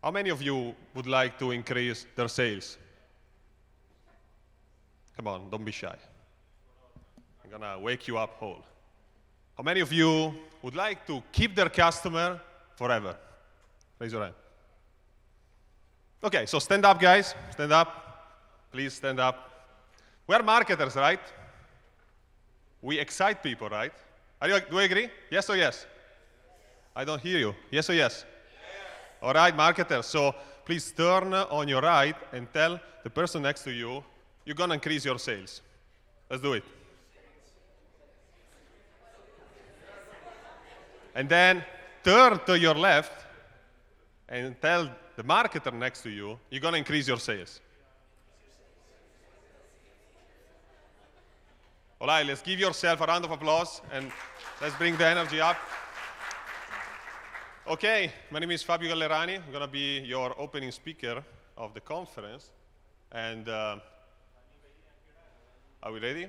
How many of you would like to increase their sales? Come on, don't be shy. I'm gonna wake you up whole. How many of you would like to keep their customer forever? Raise your hand. Okay, so stand up, guys. Stand up. Please stand up. We are marketers, right? We excite people, right? Do you agree? Yes or yes? I don't hear you. Yes or yes? All right, marketers. So please turn on your right and tell the person next to you, you're going to increase your sales. Let's do it. And then turn to your left and tell the marketer next to you, you're going to increase your sales. All right, let's give yourself a round of applause and let's bring the energy up. Okay, my name is Fabio Gallerani. I'm going to be your opening speaker of the conference. And are we ready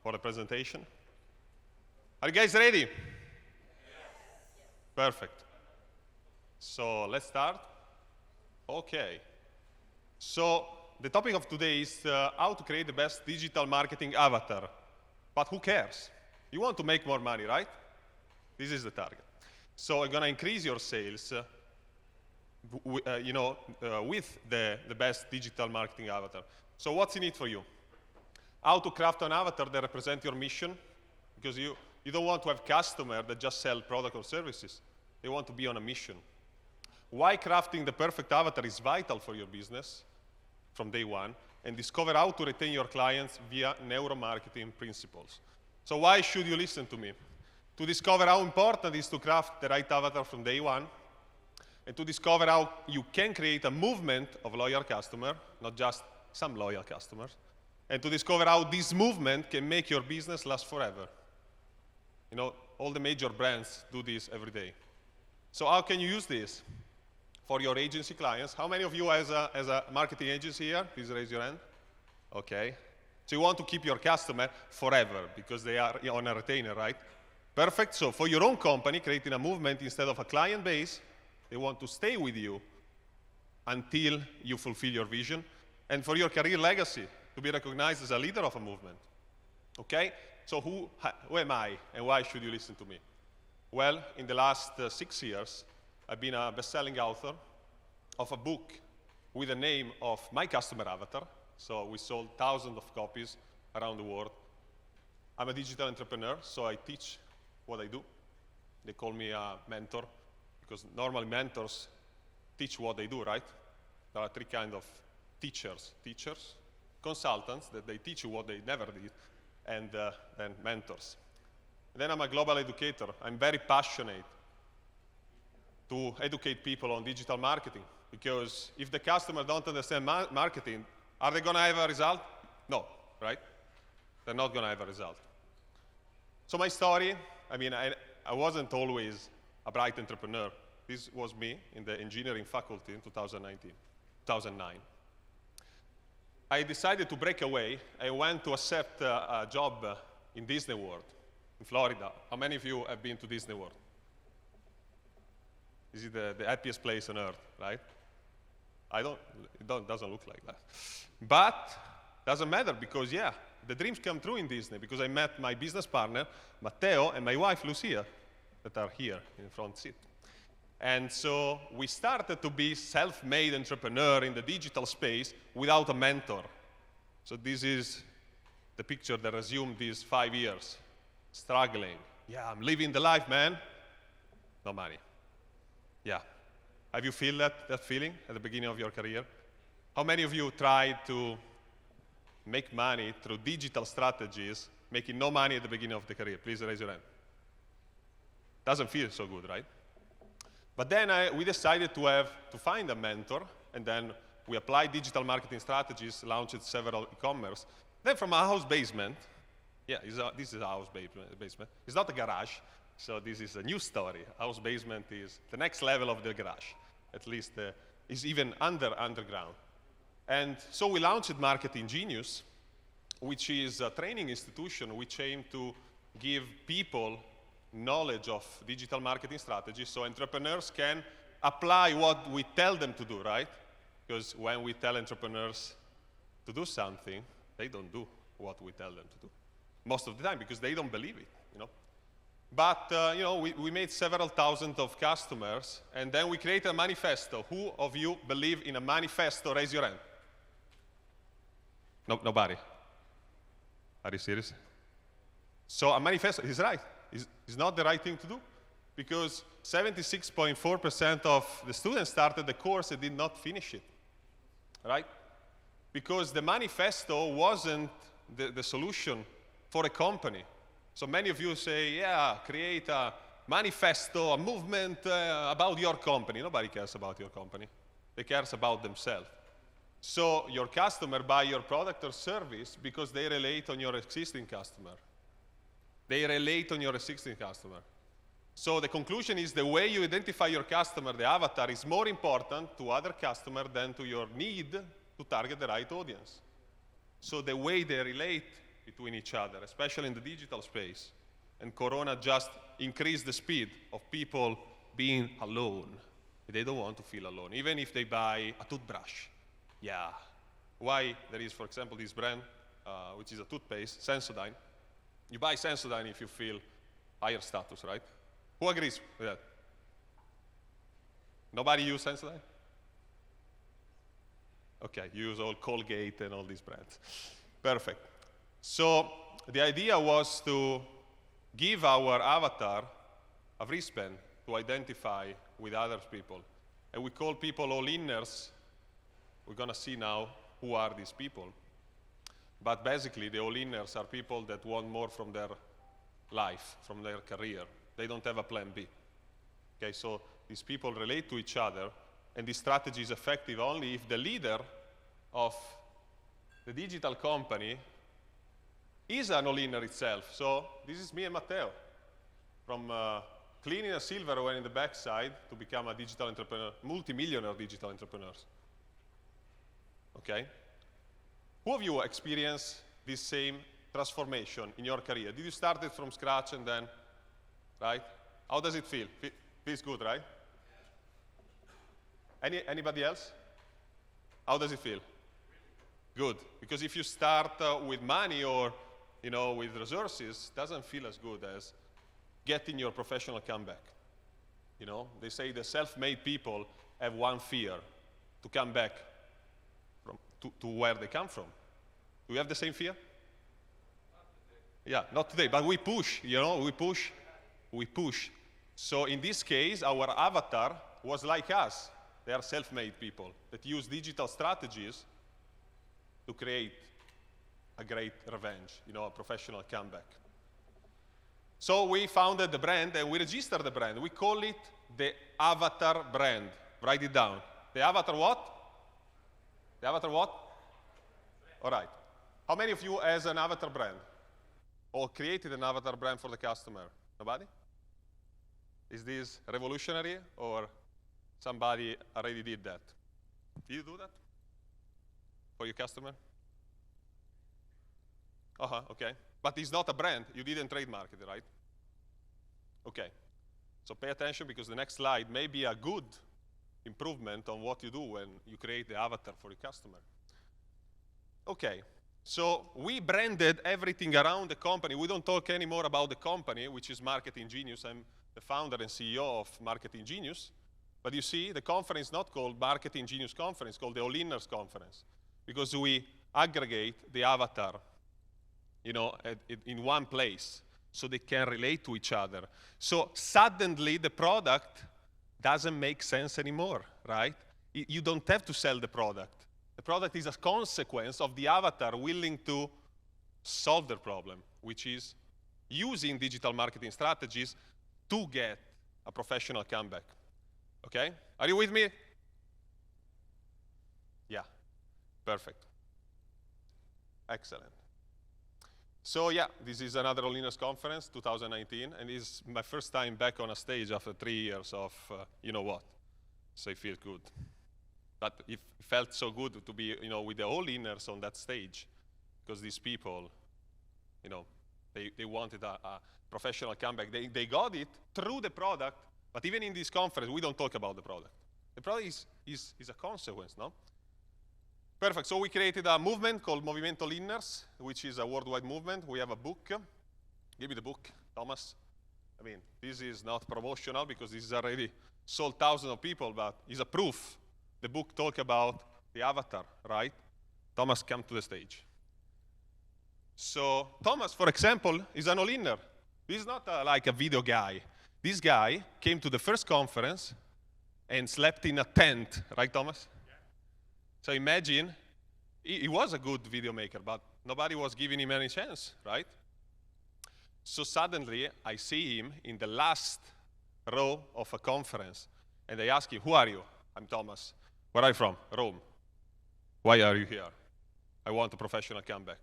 for the presentation? Are you guys ready? Yes. Perfect. So let's start. Okay. So the topic of today is how to create the best digital marketing avatar. But who cares? You want to make more money, right? This is the target. So I'm going to increase your sales with the best digital marketing avatar. So what's in it for you? How to craft an avatar that represents your mission, because you don't want to have customers that just sell products or services. They want to be on a mission. Why crafting the perfect avatar is vital for your business from day one, and discover how to retain your clients via neuromarketing principles. So why should you listen to me? To discover how important it is to craft the right avatar from day one, and to discover how you can create a movement of loyal customers, not just some loyal customers, and to discover how this movement can make your business last forever. You know, all the major brands do this every day. So how can you use this for your agency clients? How many of you as a marketing agency here? Please raise your hand. Okay. So you want to keep your customer forever because they are on a retainer, right? Perfect. So for your own company, creating a movement instead of a client base, they want to stay with you until you fulfill your vision. And for your career legacy, to be recognized as a leader of a movement. Okay? So who am I and why should you listen to me? Well, in the last 6 years, I've been a best-selling author of a book with the name of my customer avatar. So we sold thousands of copies around the world. I'm a digital entrepreneur, so I teach what I do. They call me a mentor because normally mentors teach what they do, right? There are 3 kinds of teachers. Teachers, consultants, that they teach you what they never did, and then mentors. And then I'm a global educator. I'm very passionate to educate people on digital marketing because if the customer don't understand marketing, are they going to have a result? No, right? They're not going to have a result. So my story, I mean, I wasn't always a bright entrepreneur. This was me in the engineering faculty in 2009. I decided to break away. I went to accept a job in Disney World in Florida. How many of you have been to Disney World? Is it the happiest place on earth, right? It doesn't look like that. But doesn't matter because, yeah, the dreams come true in Disney because I met my business partner, Matteo, and my wife, Lucia, that are here in the front seat. And so we started to be self-made entrepreneur in the digital space without a mentor. So this is the picture that resumed these 5 years, struggling. Yeah, I'm living the life, man. No money. Yeah. Have you feel that feeling at the beginning of your career? How many of you tried to make money through digital strategies, making no money at the beginning of the career? Please raise your hand. Doesn't feel so good, right? But then we decided to find a mentor, and then we applied digital marketing strategies, launched several e-commerce. Then from our house basement, yeah, this is our house basement. It's not a garage, so this is a new story. House basement is the next level of the garage. At least is even underground. And so we launched Marketing Genius, which is a training institution which aims to give people knowledge of digital marketing strategies so entrepreneurs can apply what we tell them to do, right? Because when we tell entrepreneurs to do something, they don't do what we tell them to do. Most of the time, because they don't believe it, you know. But, you know, we made several thousand of customers, and then we created a manifesto. Who of you believe in a manifesto? Raise your hand. No, nobody. Are you serious? So a manifesto is right. It's not the right thing to do, because 76.4% of the students started the course and did not finish it, right? Because the manifesto wasn't the solution for a company. So many of you say, yeah, create a manifesto, a movement about your company. Nobody cares about your company. They care about themselves. So your customer buy your product or service because they relate on your existing customer. They relate on your existing customer. So the conclusion is the way you identify your customer, the avatar, is more important to other customers than to your need to target the right audience. So the way they relate between each other, especially in the digital space. And Corona just increased the speed of people being alone. They don't want to feel alone, even if they buy a toothbrush. Yeah. Why there is, for example, this brand, which is a toothpaste, Sensodyne. You buy Sensodyne if you feel higher status, right? Who agrees with that? Nobody use Sensodyne? Okay, you use all Colgate and all these brands. Perfect. So the idea was to give our avatar a wristband to identify with other people. And we call people all-inners. We're going to see now who are these people. But basically, the all-inners are people that want more from their life, from their career. They don't have a plan B. Okay, so these people relate to each other, and this strategy is effective only if the leader of the digital company is an all-inner itself. So this is me and Matteo, from cleaning a silverware in the backside to become a digital entrepreneur, multi-millionaire digital entrepreneurs. Okay? Who of you experienced this same transformation in your career? Did you start it from scratch and then, right? How does it feel? Feels good, right? Anybody else? How does it feel? Good, because if you start with money or, you know, with resources, it doesn't feel as good as getting your professional comeback. You know, they say the self-made people have one fear: to come back to where they come from. Do you have the same fear? Yeah, not today, but we push, you know, we push. So in this case, our avatar was like us. They are self-made people that use digital strategies to create a great revenge, you know, a professional comeback. So we founded the brand and we registered the brand. We call it the Avatar brand. Write it down. The Avatar what? The Avatar what? All right. How many of you has an Avatar brand? Or created an Avatar brand for the customer? Nobody? Is this revolutionary or somebody already did that? Did you do that for your customer? Okay. But it's not a brand. You didn't trademark it, right? Okay. So pay attention, because the next slide may be a good improvement on what you do when you create the avatar for your customer. Okay. So we branded everything around the company. We don't talk anymore about the company, which is Marketing Genius. I'm the founder and CEO of Marketing Genius. But you see, the conference is not called Marketing Genius Conference, it's called the All-Inners Conference, because we aggregate the avatar, you know, in one place, so they can relate to each other. So suddenly the product doesn't make sense anymore, right? You don't have to sell the product. The product is a consequence of the avatar willing to solve the problem, which is using digital marketing strategies to get a professional comeback. Okay? Are you with me? Yeah. Perfect. Excellent. So yeah, this is another All-Inners Conference, 2019, and it's my first time back on a stage after 3 years of, you know what, so it feels good. But it felt so good to be, you know, with the All-Inners on that stage, because these people, you know, they wanted a professional comeback. They got it through the product, But even in this conference, we don't talk about the product. The product is a consequence, no? Perfect. So we created a movement called Movimento Linners, which is a worldwide movement. We have a book. Give me the book, Thomas. I mean, this is not promotional because this is already sold thousands of people, but it's a proof. The book talks about the avatar, right? Thomas, come to the stage. So Thomas, for example, is an all-inner. This is not like a video guy. This guy came to the first conference and slept in a tent, right, Thomas? Yeah. So imagine, he was a good video maker, but nobody was giving him any chance, right? So suddenly, I see him in the last row of a conference, and I ask him, who are you? I'm Thomas. Where are you from? Rome. Why are you here? I want a professional comeback.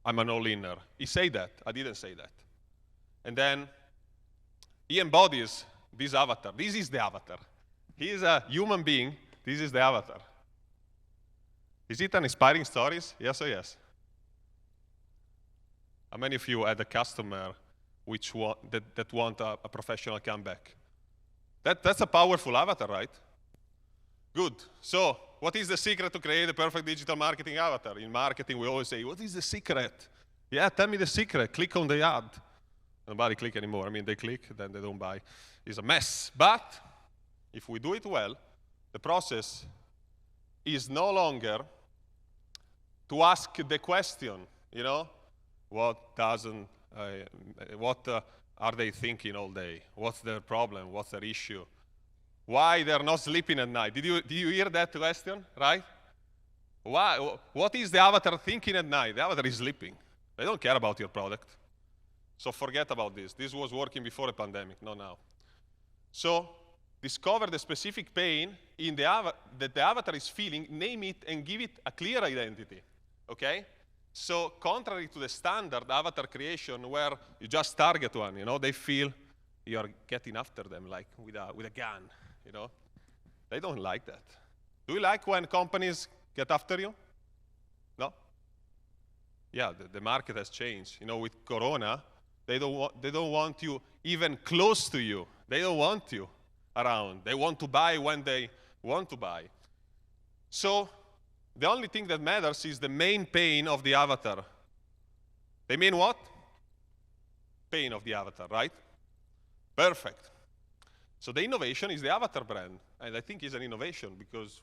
I'm an all-inner. He said that. I didn't say that. And then he embodies this avatar. This is the avatar. He is a human being. This is the avatar. Is it an inspiring story? Yes or yes? How many of you had a customer that want a professional comeback? That's a powerful avatar, right? Good. So what is the secret to create a perfect digital marketing avatar? In marketing, we always say, what is the secret? Yeah, tell me the secret. Click on the ad. Nobody click anymore. I mean, they click, then they don't buy. It's a mess. But if we do it well, the process is no longer to ask the question, you know, what are they thinking all day? What's their problem? What's their issue? Why they're not sleeping at night? Did you hear that question, right? Why? What is the avatar thinking at night? The avatar is sleeping. They don't care about your product. So forget about this. This was working before the pandemic, not now. So discover the specific pain that the avatar is feeling, name it, and give it a clear identity, okay? So contrary to the standard avatar creation where you just target one, you know, they feel you're getting after them like with a gun, you know. They don't like that. Do you like when companies get after you? No? Yeah, the market has changed. You know, with Corona, they don't want you even close to you. They don't want you around. They want to buy when they want to buy. So the only thing that matters is the main pain of the avatar. They mean what? Pain of the avatar, right? Perfect. So the innovation is the avatar brand. And I think it's an innovation because,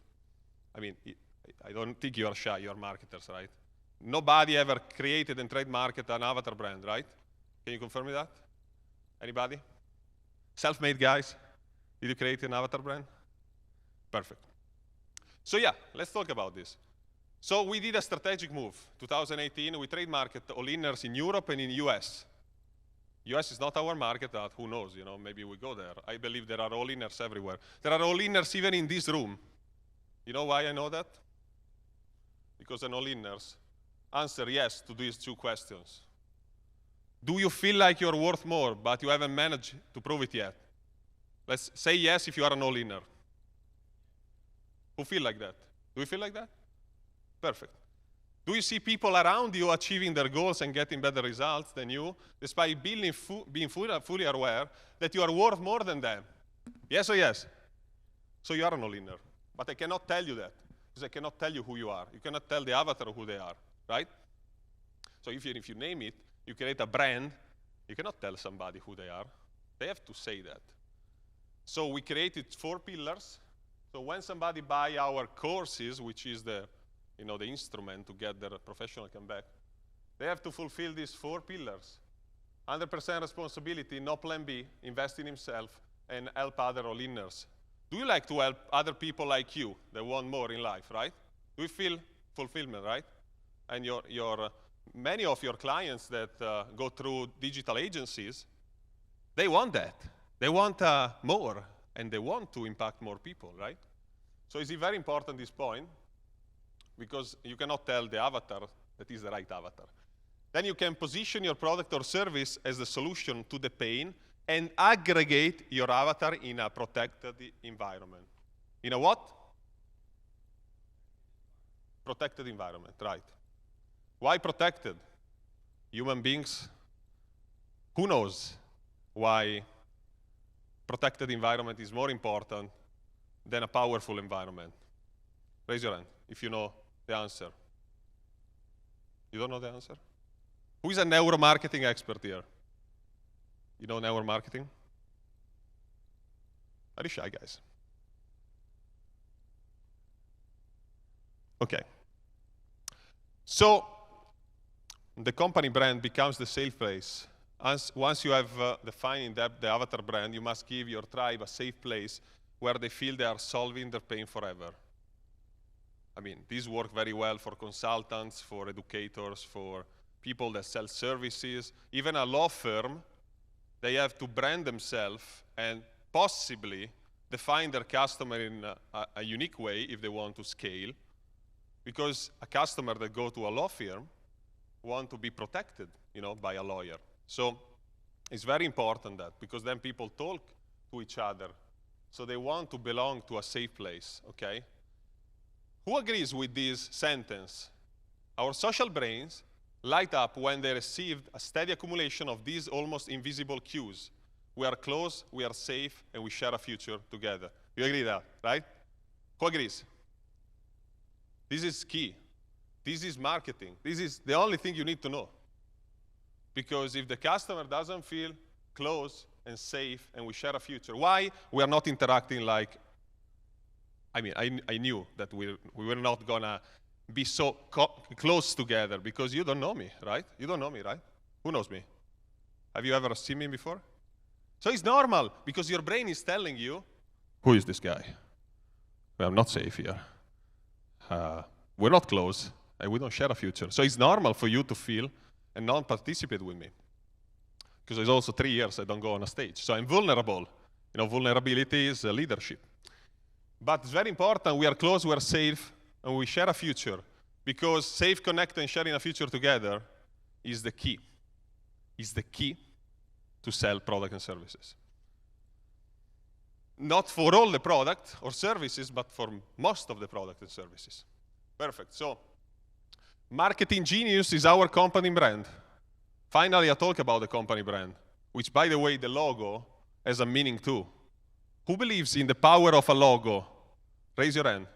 I mean, I don't think you are shy, you are marketers, right? Nobody ever created and trademarked an avatar brand, right? Can you confirm me that? Anybody? Self-made guys? Did you create an avatar brand? Perfect. So yeah, let's talk about this. So we did a strategic move. 2018, we trademarked all-inners in Europe and in US. US is not our market, but who knows, you know, maybe we go there. I believe there are all-inners everywhere. There are all-inners even in this room. You know why I know that? Because an all-inners answer yes to these two questions. Do you feel like you're worth more, but you haven't managed to prove it yet? Let's say yes if you are an all-inner. Who feel like that? Do you feel like that? Perfect. Do you see people around you achieving their goals and getting better results than you, despite being fully aware that you are worth more than them? Yes or yes? So you are an all-inner. But I cannot tell you that, because I cannot tell you who you are. You cannot tell the avatar who they are, right? So if you name it, you create a brand, you cannot tell somebody who they are. They have to say that. So we created 4 pillars. So when somebody buy our courses, which is the instrument to get their professional comeback, they have to fulfill these 4 pillars. 100% responsibility, no plan B, invest in himself, and help other all-inners. Do you like to help other people like you that want more in life, right? Do you feel fulfillment, right? And many of your clients that go through digital agencies, they want that. They want more, and they want to impact more people, right? So it's very important, this point, because you cannot tell the avatar that is the right avatar. Then you can position your product or service as the solution to the pain and aggregate your avatar in a protected environment. In a what? Protected environment, right. Why protected? Human beings, who knows why protected environment is more important than a powerful environment? Raise your hand if you know the answer. You don't know the answer? Who is a neuromarketing expert here? You know neuromarketing? Are you shy, guys? Okay. So the company brand becomes the safe place. Once you have defined in depth the avatar brand, you must give your tribe a safe place where they feel they are solving their pain forever. I mean, these work very well for consultants, for educators, for people that sell services. Even a law firm, they have to brand themselves and possibly define their customer in a unique way if they want to scale. Because a customer that go to a law firm want to be protected, by a lawyer. So it's very important that, because then people talk to each other. So they want to belong to a safe place, okay? Who agrees with this sentence? Our social brains light up when they received a steady accumulation of these almost invisible cues. We are close, we are safe, and we share a future together. You agree with that, right? Who agrees? This is key. This is marketing. This is the only thing you need to know. Because if the customer doesn't feel close and safe and we share a future, why we are not interacting like, I knew that we were not gonna be so close together because you don't know me, right? You don't know me, right? Who knows me? Have you ever seen me before? So it's normal because your brain is telling you, who is this guy? Well, I'm not safe here. We're not close, and we don't share a future. So it's normal for you to feel and not participate with me. Because it's also 3 years I don't go on a stage. So I'm vulnerable. Vulnerability is leadership. But it's very important, we are close, we are safe, and we share a future. Because safe, connect, and sharing a future together is the key. Is the key to sell products and services. Not for all the product or services, but for most of the product and services. Perfect. So, marketing genius is our company brand. Finally, I talk about the company brand, which, by the way, the logo has a meaning too. Who believes in the power of a logo? Raise your hand.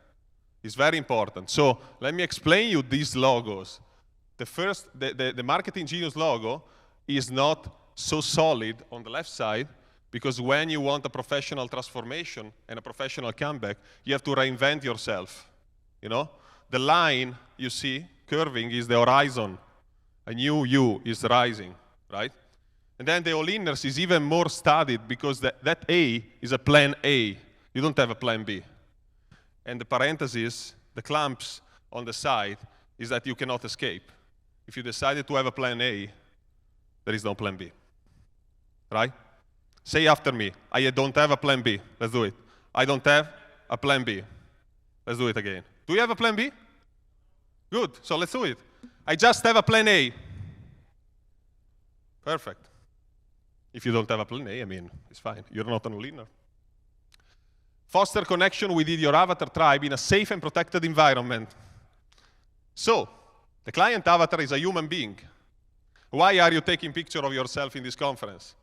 It's very important. So, let me explain you these logos. The marketing genius logo is not so solid on the left side, because when you want a professional transformation and a professional comeback, you have to reinvent yourself. The line you see curving is the horizon. A new you is rising, right? And then the all-inners is even more studied because that A is a plan A. You don't have a plan B. And the parentheses, the clamps on the side, is that you cannot escape. If you decided to have a plan A, there is no plan B, right? Say after me, I don't have a plan B. Let's do it. I don't have a plan B. Let's do it again. Do you have a plan B? Good, so let's do it. I just have a plan A. Perfect. If you don't have a plan A, it's fine. You're not an all-inner. Foster connection within your avatar tribe in a safe and protected environment. So, the client avatar is a human being. Why are you taking picture of yourself in this conference?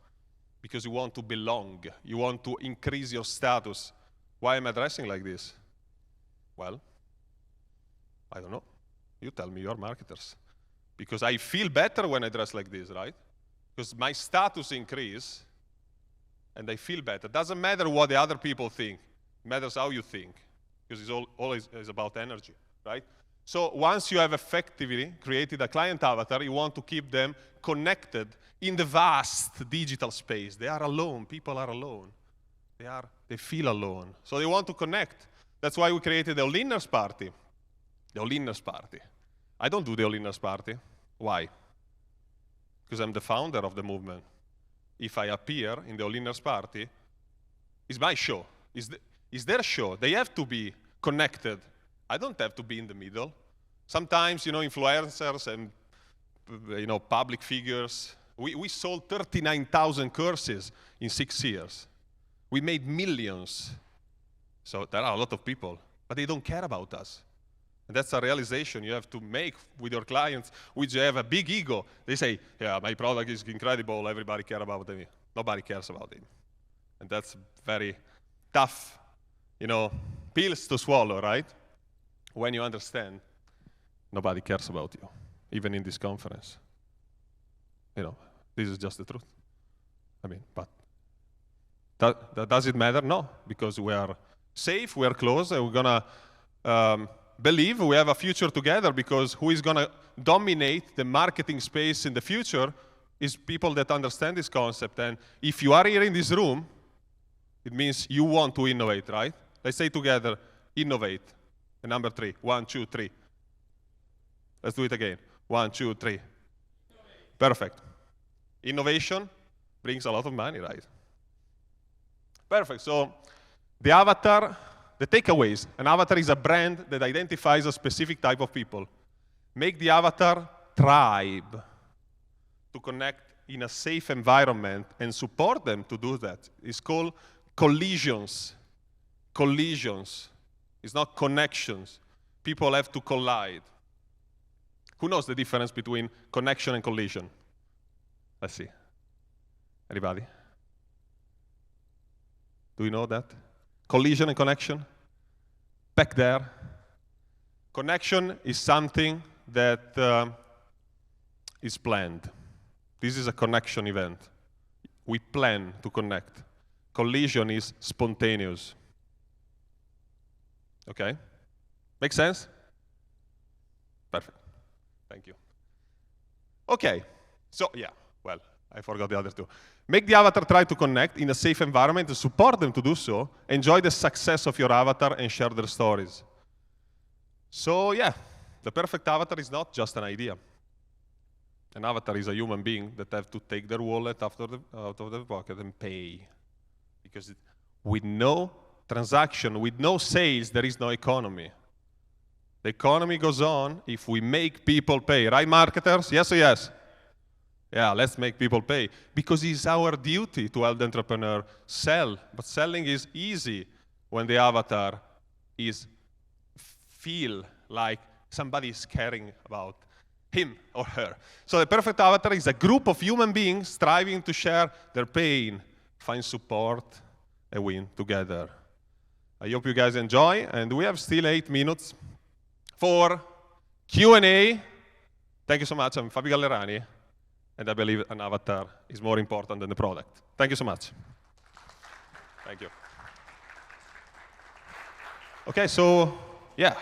Because you want to belong. You want to increase your status. Why am I dressing like this? Well, I don't know. You tell me, you're marketers. Because I feel better when I dress like this, right? Because my status increase and I feel better. Doesn't matter what the other people think. It matters how you think. Because it's always about energy, right? So once you have effectively created a client avatar, you want to keep them connected in the vast digital space. They are alone. People are alone. They feel alone. So they want to connect. That's why we created the all-inners party. The all-inners party. I don't do the all-inners party. Why? Because I'm the founder of the movement. If I appear in the all-inners party, it's my show. It's their show. They have to be connected. I don't have to be in the middle. Sometimes, influencers and, public figures, we sold 39,000 courses in 6 years. We made millions. So there are a lot of people, but they don't care about us. And that's a realization you have to make with your clients, which have a big ego. They say, yeah, my product is incredible, everybody cares about me. Nobody cares about him. And that's very tough, pills to swallow, right? When you understand, nobody cares about you, even in this conference. This is just the truth. But does it matter? No, because we are safe, we are close, and we're gonna believe we have a future together, because who is gonna dominate the marketing space in the future is people that understand this concept. And if you are here in this room, it means you want to innovate, right? Let's say together, innovate. And number 3, 1, 2, 3. Let's do it again. 1, 2, 3. Perfect. Innovation brings a lot of money, right? Perfect. So the avatar, the takeaways. An avatar is a brand that identifies a specific type of people. Make the avatar tribe to connect in a safe environment and support them to do that. It's called collisions. Collisions. It's not connections. People have to collide. Who knows the difference between connection and collision? Let's see. Anybody? Do you know that? Collision and connection? Back there. Connection is something that is planned. This is a connection event. We plan to connect. Collision is spontaneous. Okay? Make sense? Perfect. Thank you. Okay. So, I forgot the other two. Make the avatar try to connect in a safe environment and support them to do so. Enjoy the success of your avatar and share their stories. So, the perfect avatar is not just an idea. An avatar is a human being that have to take their wallet out of their pocket and pay. Because with no transaction, with no sales, there is no economy. The economy goes on if we make people pay. Right, marketers? Yes or yes? Yeah, let's make people pay. Because it's our duty to help the entrepreneur sell. But selling is easy when the avatar feel like somebody is caring about him or her. So the perfect avatar is a group of human beings striving to share their pain, find support, and win together. I hope you guys enjoy, and we have still 8 minutes for Q&A. Thank you so much. I'm Fabio Gallerani, and I believe an avatar is more important than the product. Thank you so much. Thank you. Okay, so, yeah,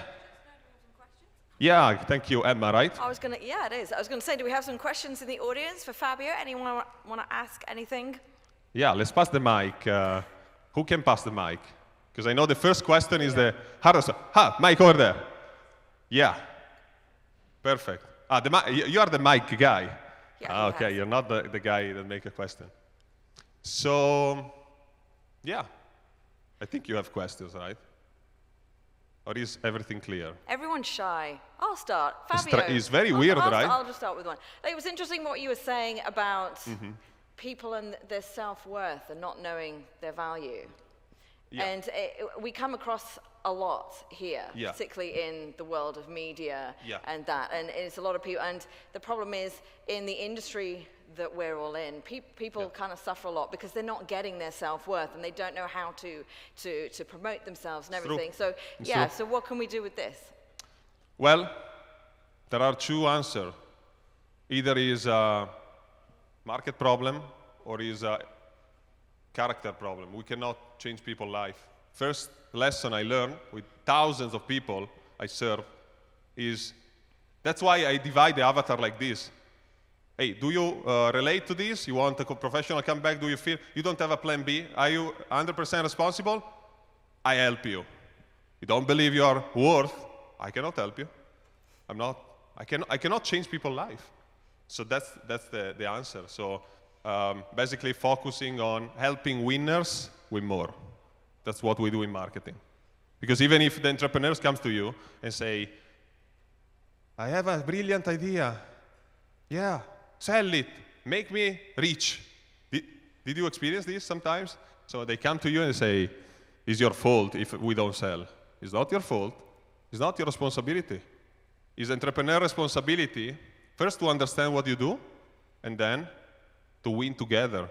thank you, Emma, right? It is. I was going to say, do we have some questions in the audience for Fabio? Anyone want to ask anything? Yeah, let's pass the mic. Who can pass the mic? Because I know the first question is the hardest. Mic over there. Yeah. Perfect. You are the mic guy. Yeah, okay, you're not the guy that make a question. So, I think you have questions, right? Or is everything clear? Everyone's shy. I'll start. Fabio. It's very weird, right? I'll just start with one. It was interesting what you were saying about people and their self-worth and not knowing their value. Yeah. And we come across a lot here, particularly in the world of media and that. And it's a lot of people. And the problem is, in the industry that we're all in, people kind of suffer a lot because they're not getting their self-worth and they don't know how to promote themselves and everything. So, so what can we do with this? Well, there are 2 answers. Either is a market problem or is a character problem. We cannot change people's life. First lesson I learned with thousands of people I serve is, that's why I divide the avatar like this. Hey, do you relate to this? You want a professional come back? Do you feel you don't have a plan B? Are you 100% responsible? I help you. You don't believe you are worth? I cannot help you. I cannot change people's life. So that's the answer. So basically focusing on helping winners win more. That's what we do in marketing. Because even if the entrepreneurs comes to you and say, I have a brilliant idea. Yeah, sell it. Make me rich. Did you experience this sometimes? So they come to you and say, it's your fault if we don't sell. It's not your fault. It's not your responsibility. It's entrepreneur responsibility, first to understand what you do, and then to win together.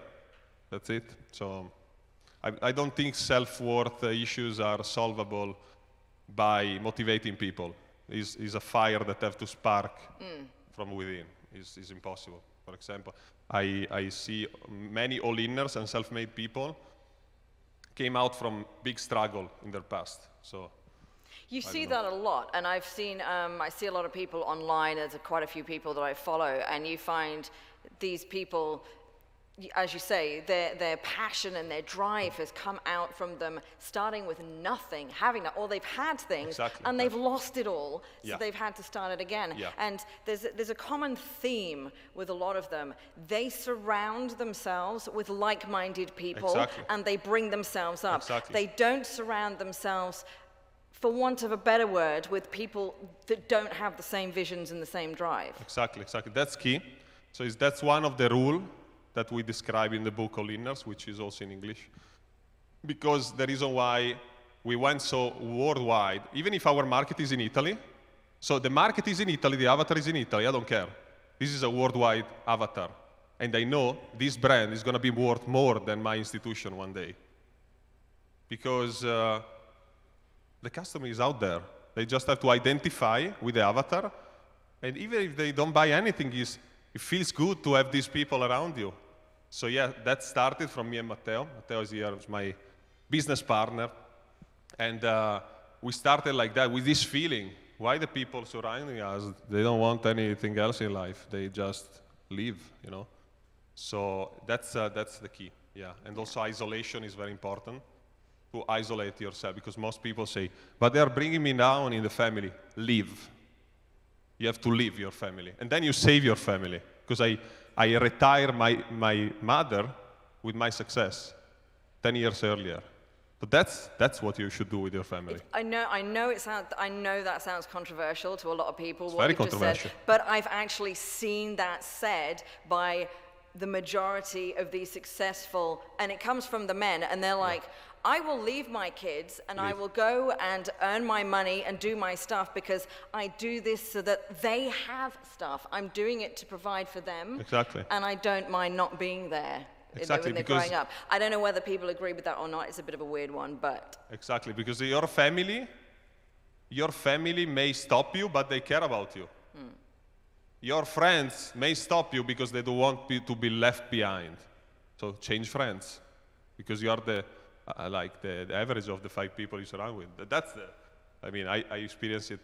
That's it. So I don't think self-worth issues are solvable by motivating people. It's a fire that have to spark from within. It's impossible. For example, I see many all-inners and self-made people came out from big struggle in their past. So you see that a lot, and I've seen, I see a lot of people online, there's quite a few people that I follow, and you find these people, as you say, their passion and their drive has come out from them starting with nothing, having that, or they've had things, and they've lost it all, so they've had to start it again. And there's a common theme with a lot of them. They surround themselves with like-minded people, and they bring themselves up. They don't surround themselves, for want of a better word, with people that don't have the same visions and the same drive. Exactly. That's key. So that's one of the rules that we describe in the book All Inners, which is also in English. Because the reason why we went so worldwide, even if our market is in Italy, so the market is in Italy, the avatar is in Italy, I don't care. This is a worldwide avatar. And I know this brand is going to be worth more than my institution one day. Because the customer is out there. They just have to identify with the avatar. And even if they don't buy anything, it feels good to have these people around you. So yeah, that started from me and Matteo. Matteo is here, is my business partner. And we started like that, with this feeling. Why the people surrounding us, they don't want anything else in life. They just live, you know. So that's the key, yeah. And also isolation is very important, to isolate yourself, because most people say, but they are bringing me down in the family. Leave. You have to leave your family. And then you save your family. Because I retired my mother with my success 10 years earlier. But that's what you should do with your family. I know that sounds controversial to a lot of people. It's very controversial. But I've actually seen that said by the majority of these successful, and it comes from the men, and they're like, I will leave my kids and I will go and earn my money and do my stuff because I do this so that they have stuff. I'm doing it to provide for them. Exactly. And I don't mind not being there. Exactly, when they're growing up. I don't know whether people agree with that or not. It's a bit of a weird one, but... Exactly, because your family may stop you, but they care about you. Your friends may stop you because they don't want you to be left behind. So change friends, because you are the average of the 5 people you surround with. I experience it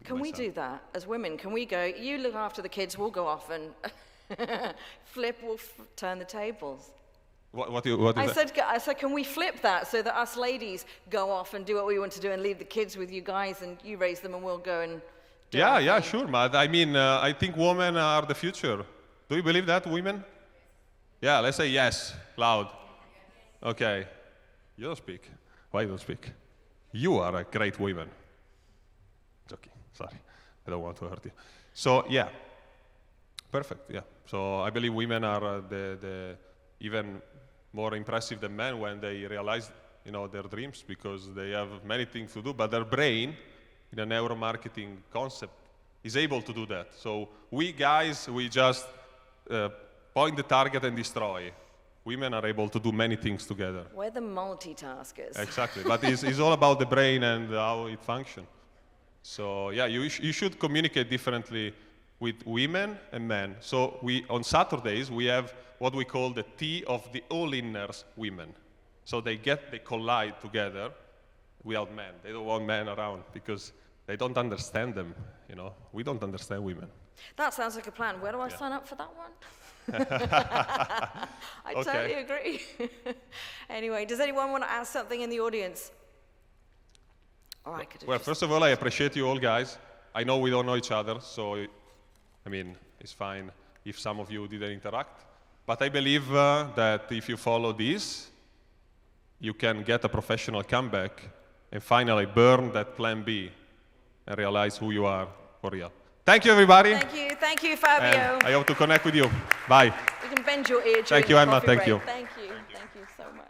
Can myself. we do that as women? Can we go, you look after the kids, we'll go off and we'll turn the tables. What is that? I said, can we flip that so that us ladies go off and do what we want to do and leave the kids with you guys and you raise them and we'll go and do Yeah, sure, Matt. I think women are the future. Do you believe that, women? Yeah, let's say yes, loud. Okay. You don't speak. Why you don't speak? You are a great woman. Joking, sorry. I don't want to hurt you. So, yeah. Perfect, yeah. So I believe women are the even more impressive than men when they realize, their dreams, because they have many things to do, but their brain, in a neuromarketing concept, is able to do that. So we guys, we just point the target and destroy. Women are able to do many things together. We're the multitaskers. Exactly, but it's all about the brain and how it functions. So yeah, you should communicate differently with women and men. So on Saturdays, we have what we call the tea of the all-inners women. So they collide together without men. They don't want men around because they don't understand them. We don't understand women. That sounds like a plan. Where do I sign up for that one? I totally agree. Anyway, does anyone want to ask something in the audience? Or I could first of all, I appreciate you all guys. I know we don't know each other, so it's fine if some of you didn't interact. But I believe that if you follow this, you can get a professional comeback and finally burn that plan B and realize who you are for real. Thank you, everybody. Thank you, Fabio. And I hope to connect with you. Bye. We can bend your ear during Thank you, the Emma. coffee Thank break. you. Thank you so much.